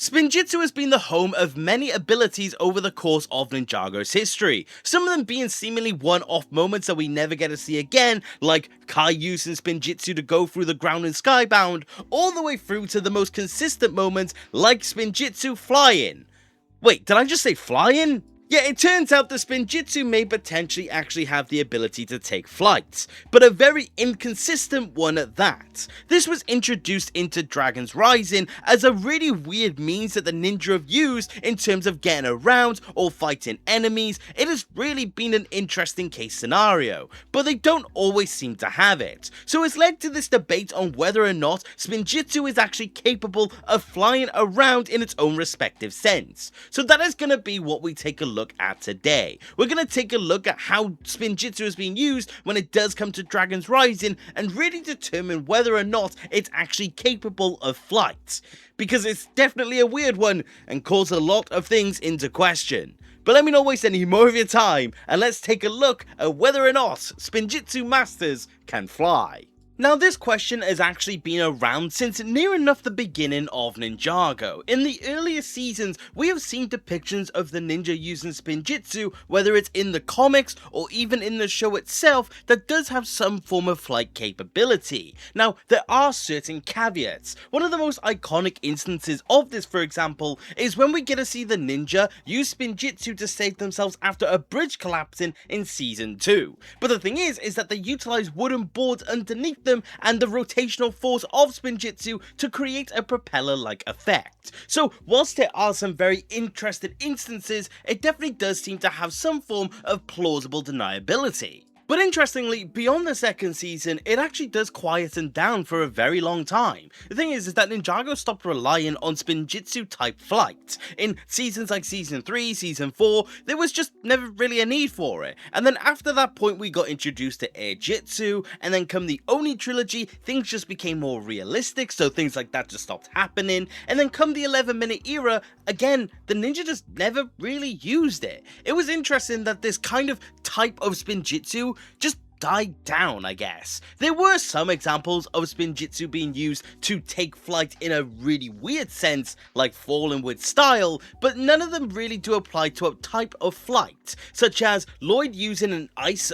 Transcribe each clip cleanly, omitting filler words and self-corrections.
Spinjitzu has been the home of many abilities over the course of Ninjago's history, some of them being seemingly one-off moments that we never get to see again, like Kai using Spinjitzu to go through the ground in Skybound, all the way through to the most consistent moments like Spinjitzu flying. Wait, did I just say flying? Yeah, it turns out the Spinjitzu may potentially actually have the ability to take flight, but a very inconsistent one at that. This was introduced into Dragon's Rising as a really weird means that the ninja have used in terms of getting around or fighting enemies. It has really been an interesting case scenario, but they don't always seem to have it. So it's led to this debate on whether or not Spinjitzu is actually capable of flying around in its own respective sense. So that is going to be what we take a look at today. We're going to take a look at how Spinjitzu is being used when it does come to Dragon's Rising and really determine whether or not it's actually capable of flight, because it's definitely a weird one and calls a lot of things into question. But let me not waste any more of your time and let's take a look at whether or not Spinjitzu masters can fly. Now this question has actually been around since near enough the beginning of Ninjago. In the earlier seasons, we have seen depictions of the ninja using Spinjitzu, whether it's in the comics or even in the show itself, that does have some form of flight capability. Now, there are certain caveats. One of the most iconic instances of this, for example, is when we get to see the ninja use Spinjitzu to save themselves after a bridge collapsing in Season 2. But the thing is that they utilize wooden boards underneath them and the rotational force of Spinjitzu to create a propeller-like effect. So whilst there are some very interesting instances, it definitely does seem to have some form of plausible deniability. But interestingly, beyond the second season, it actually does quieten down for a very long time. The thing is that Ninjago stopped relying on Spinjitzu type flight. In seasons like Season 3, Season 4, there was just never really a need for it. And then after that point we got introduced to airjitz, and then come the Oni trilogy, things just became more realistic, so things like that just stopped happening. And then come the 11-minute era, again, the ninja just never really used it. It was interesting that this kind of type of Spinjitzu just died down, I guess. There were some examples of Spinjitzu being used to take flight in a really weird sense, like falling with style, but none of them really do apply to a type of flight, such as Lloyd using an ice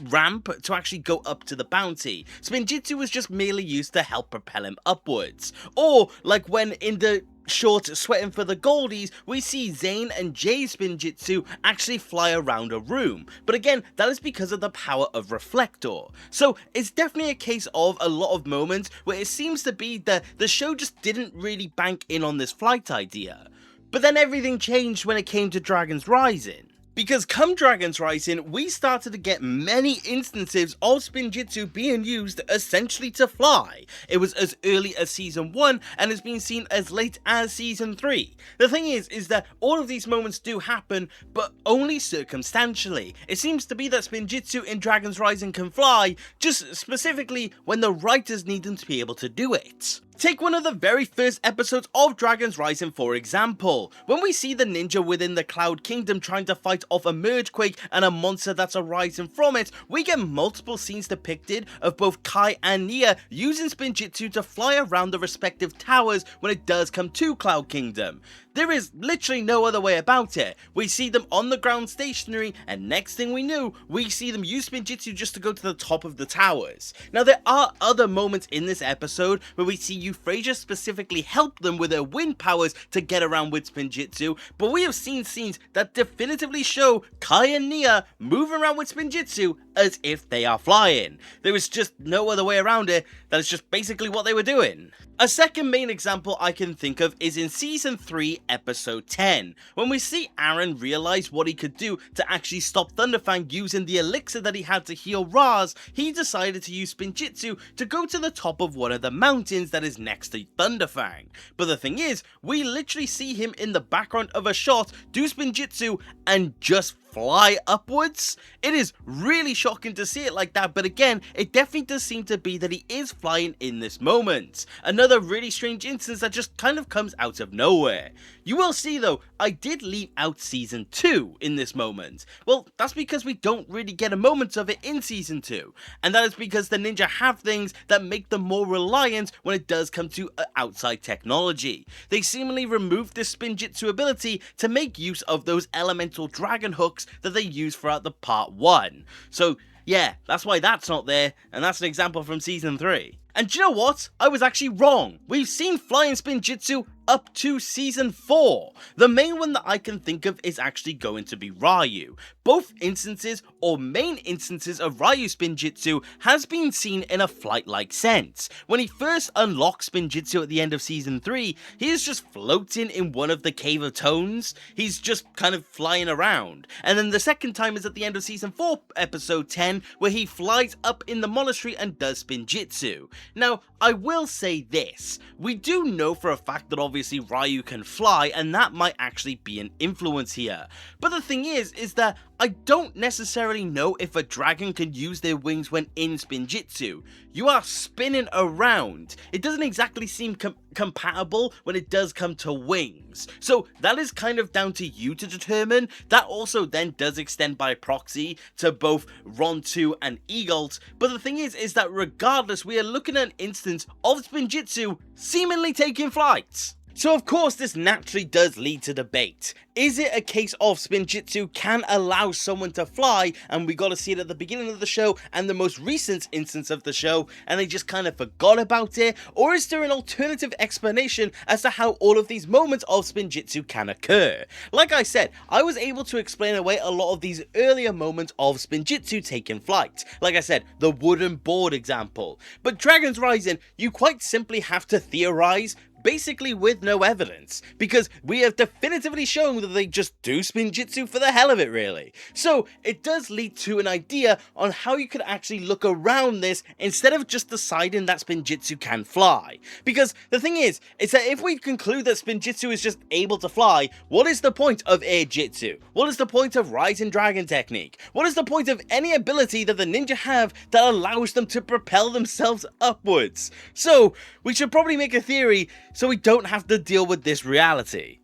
ramp to actually go up to the bounty. Spinjitzu was just merely used to help propel him upwards. Or, like when in the short Sweating for the Goldies, we see Zane and Jay's Spinjitzu actually fly around a room, but again, that is because of the power of Reflector. So it's definitely a case of a lot of moments where it seems to be that the show just didn't really bank in on this flight idea. But then everything changed when it came to Dragon's Rising. Because come Dragon's Rising, we started to get many instances of Spinjitzu being used essentially to fly. It was as early as Season 1 and has been seen as late as Season 3. The thing is that all of these moments do happen, but only circumstantially. It seems to be that Spinjitzu in Dragon's Rising can fly, just specifically when the writers need them to be able to do it. Take one of the very first episodes of Dragon's Rising for example, when we see the ninja within the Cloud Kingdom trying to fight off a Mergequake and a monster that's arising from it, we get multiple scenes depicted of both Kai and Nia using Spinjitzu to fly around the respective towers when it does come to Cloud Kingdom. There is literally no other way about it. We see them on the ground stationary, and next thing we knew, we see them use Spinjitzu just to go to the top of the towers. Now there are other moments in this episode where we see Euphrasia specifically help them with their wind powers to get around with Spinjitzu, but we have seen scenes that definitively show Kai and Nia move around with Spinjitzu as if they are flying. There is just no other way around it. That is just basically what they were doing. A second main example I can think of is in Season 3, Episode 10, when we see Aaron realize what he could do to actually stop Thunderfang using the elixir that he had to heal Raz. He decided to use Spinjitzu to go to the top of one of the mountains that is next to Thunderfang. But the thing is, we literally see him in the background of a shot do Spinjitzu and just fly upwards. It is really shocking to see it like that, but again, it definitely does seem to be that he is flying in this moment. Another really strange instance that just kind of comes out of nowhere. You will see though, I did leave out Season 2 in this moment. Well, that's because we don't really get a moment of it in Season 2, and that is because the ninja have things that make them more reliant when it does come to outside technology. They seemingly removed this Spinjitzu ability to make use of those elemental dragon hooks that they used throughout the Part 1. So yeah, that's why that's not there, and that's an example from Season 3. And do you know what? I was actually wrong. We've seen flying Spinjitzu up to Season 4. The main one that I can think of is actually going to be Ryu. Both instances, or main instances of Ryu Spinjitzu, has been seen in a flight-like sense. When he first unlocks Spinjitzu at the end of Season 3, he is just floating in one of the Cave of Tones. He's just kind of flying around. And then the second time is at the end of Season 4, Episode 10, where he flies up in the monastery and does Spinjitzu. Now, I will say this. We do know for a fact that obviously Ryu can fly, and that might actually be an influence here. But the thing is that I don't necessarily know if a dragon can use their wings when in Spinjitzu. You are spinning around. It doesn't exactly seem compatible when it does come to wings. So that is kind of down to you to determine. That also then does extend by proxy to both Rontu and Eagles. But the thing is that regardless, we are looking at an instance of Spinjitzu seemingly taking flight. So of course this naturally does lead to debate. Is it a case of Spinjitzu can allow someone to fly, and we got to see it at the beginning of the show and the most recent instance of the show, and they just kind of forgot about it? Or is there an alternative explanation as to how all of these moments of Spinjitzu can occur? Like I said, I was able to explain away a lot of these earlier moments of Spinjitzu taking flight. Like I said, the wooden board example. But Dragon's Rising, you quite simply have to theorize, basically with no evidence, because we have definitively shown that they just do Spinjitzu for the hell of it, really. So it does lead to an idea on how you could actually look around this instead of just deciding that Spinjitzu can fly. Because the thing is that if we conclude that Spinjitzu is just able to fly, what is the point of airjitz? What is the point of Rising Dragon Technique? What is the point of any ability that the ninja have that allows them to propel themselves upwards? So we should probably make a theory so we don't have to deal with this reality.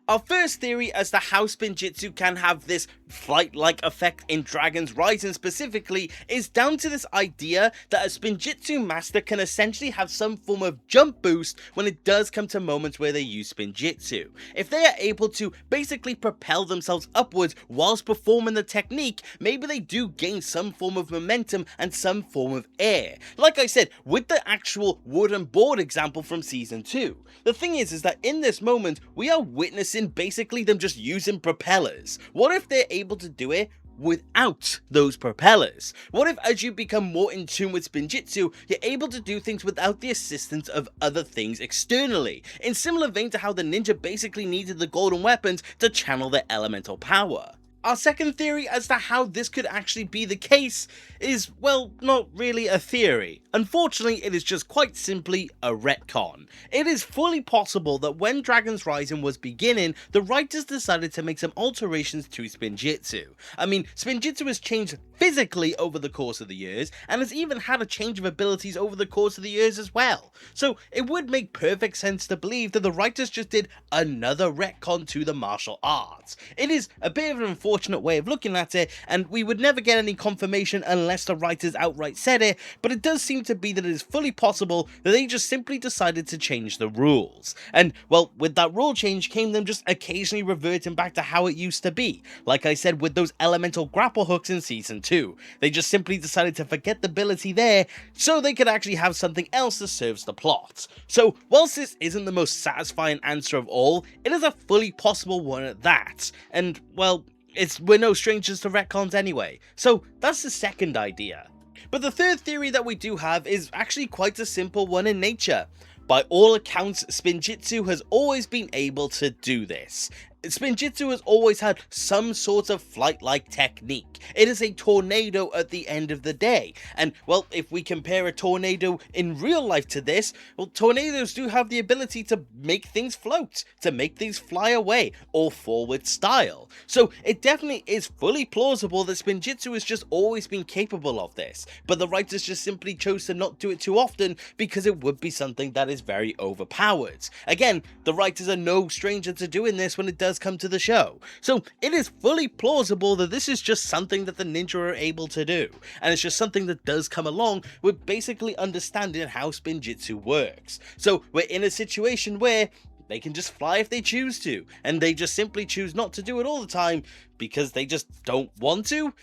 Our first theory as to how Spinjitzu can have this flight-like effect in Dragon's Rising specifically is down to this idea that a Spinjitzu master can essentially have some form of jump boost when it does come to moments where they use Spinjitzu. If they are able to basically propel themselves upwards whilst performing the technique, maybe they do gain some form of momentum and some form of air. Like I said, with the actual wooden board example from Season 2. The thing is that in this moment, we are witnessing basically them just using propellers. What if they're able to do it without those propellers? What if as you become more in tune with Spinjitzu, you're able to do things without the assistance of other things externally, in similar vein to how the ninja basically needed the golden weapons to channel their elemental power? Our second theory as to how this could actually be the case is, well, not really a theory. Unfortunately, it is just quite simply a retcon. It is fully possible that when Dragon's Rising was beginning, the writers decided to make some alterations to Spinjitzu. I mean, Spinjitzu has changed physically over the course of the years, and has even had a change of abilities over the course of the years as well. So it would make perfect sense to believe that the writers just did another retcon to the martial arts. It is a bit of an unfortunate way of looking at it, and we would never get any confirmation unless the writers outright said it, but it does seem to be that it is fully possible that they just simply decided to change the rules. And, well, with that rule change came them just occasionally reverting back to how it used to be. Like I said with those elemental grapple hooks in Season 2. They just simply decided to forget the ability there so they could actually have something else that serves the plot. So, whilst this isn't the most satisfying answer of all, it is a fully possible one at that. And, well, we're no strangers to retcons anyway. So, that's the second idea. But the third theory that we do have is actually quite a simple one in nature. By all accounts, Spinjitzu has always been able to do this. Spinjitzu has always had some sort of flight-like technique. It is a tornado at the end of the day. And, well, if we compare a tornado in real life to this, well, tornadoes do have the ability to make things float, to make things fly away, or forward style. So it definitely is fully plausible that Spinjitzu has just always been capable of this, but the writers just simply chose to not do it too often because it would be something that is very overpowered. Again, the writers are no stranger to doing this when it does come to the show, so it is fully plausible that this is just something that the ninja are able to do, and it's just something that does come along with basically understanding how Spinjitzu works. So we're in a situation where they can just fly if they choose to, and they just simply choose not to do it all the time because they just don't want to.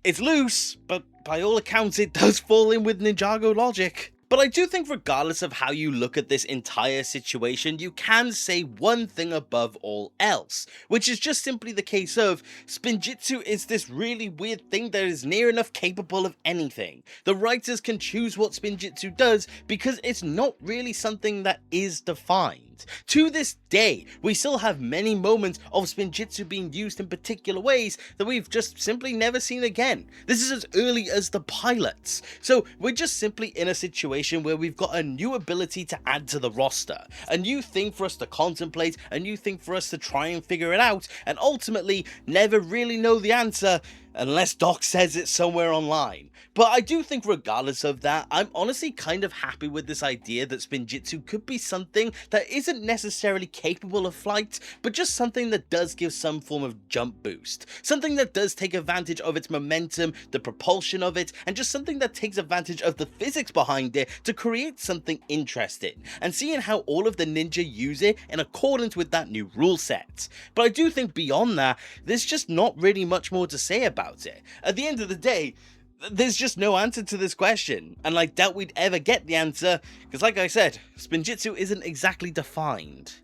It's loose, but by all accounts it does fall in with Ninjago logic. But I do think regardless of how you look at this entire situation, you can say one thing above all else, which is just simply the case of Spinjitzu is this really weird thing that is near enough capable of anything. The writers can choose what Spinjitzu does because it's not really something that is defined. To this day, we still have many moments of Spinjitzu being used in particular ways that we've just simply never seen again. This is as early as the pilots. So we're just simply in a situation where we've got a new ability to add to the roster, a new thing for us to contemplate, a new thing for us to try and figure it out, and ultimately never really know the answer unless Doc says it somewhere online. But I do think regardless of that, I'm honestly kind of happy with this idea that Spinjitzu could be something that isn't necessarily capable of flight, but just something that does give some form of jump boost. Something that does take advantage of its momentum, the propulsion of it, and just something that takes advantage of the physics behind it to create something interesting, and seeing how all of the ninja use it in accordance with that new rule set. But I do think beyond that, there's just not really much more to say about it. At the end of the day, there's just no answer to this question, and I doubt we'd ever get the answer, because like I said, Spinjitzu isn't exactly defined.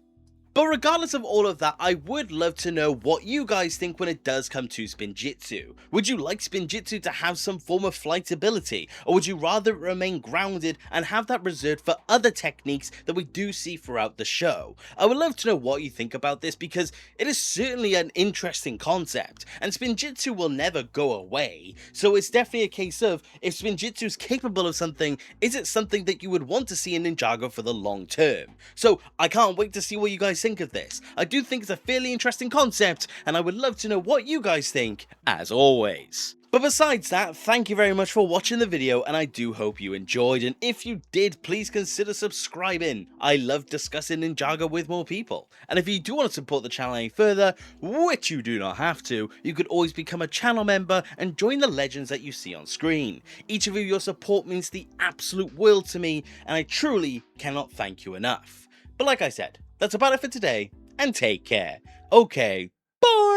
But regardless of all of that, I would love to know what you guys think when it does come to Spinjitzu. Would you like Spinjitzu to have some form of flight ability, or would you rather remain grounded and have that reserved for other techniques that we do see throughout the show? I would love to know what you think about this because it is certainly an interesting concept, and Spinjitzu will never go away, so it's definitely a case of, if Spinjitzu is capable of something, is it something that you would want to see in Ninjago for the long term? So I can't wait to see what you guys think of this. I do think it's a fairly interesting concept, and I would love to know what you guys think, as always. But besides that, thank you very much for watching the video, and I do hope you enjoyed, and if you did, please consider subscribing. I love discussing Ninjago with more people, and if you do want to support the channel any further, which you do not have to, you could always become a channel member and join the legends that you see on screen. Each of you, your support means the absolute world to me, and I truly cannot thank you enough. But like I said, that's about it for today, and take care. Okay, bye!